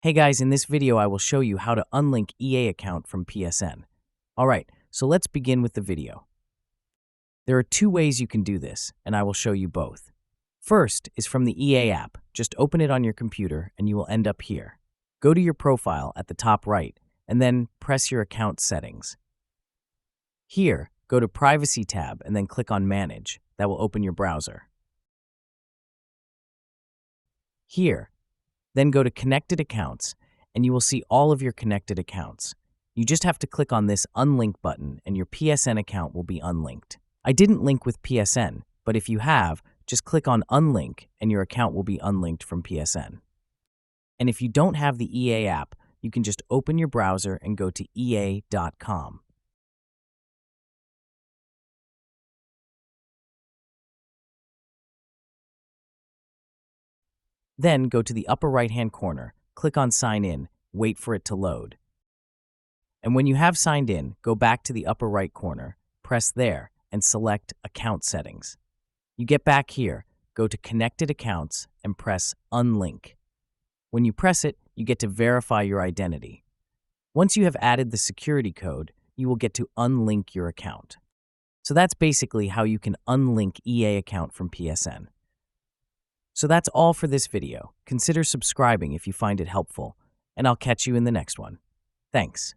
Hey guys, in this video I will show you how to unlink EA account from PSN. Alright, so let's begin with the video. There are two ways you can do this, and I will show you both. First is from the EA app. Just open it on your computer and you will end up here. Go to your profile at the top right, and then press your account settings. Here, go to Privacy tab and then click on Manage. That will open your browser. Here, then go to Connected Accounts, and you will see all of your connected accounts. You just have to click on this Unlink button, and your PSN account will be unlinked. I didn't link with PSN, but if you have, just click on Unlink, and your account will be unlinked from PSN. And if you don't have the EA app, you can just open your browser and go to ea.com. Then go to the upper right-hand corner, click on Sign In, wait for it to load. And when you have signed in, go back to the upper right corner, press there, and select Account Settings. You get back here, go to Connected Accounts, and press Unlink. When you press it, you get to verify your identity. Once you have added the security code, you will get to unlink your account. So that's basically how you can unlink EA account from PSN. So that's all for this video. Consider subscribing if you find it helpful, and I'll catch you in the next one. Thanks.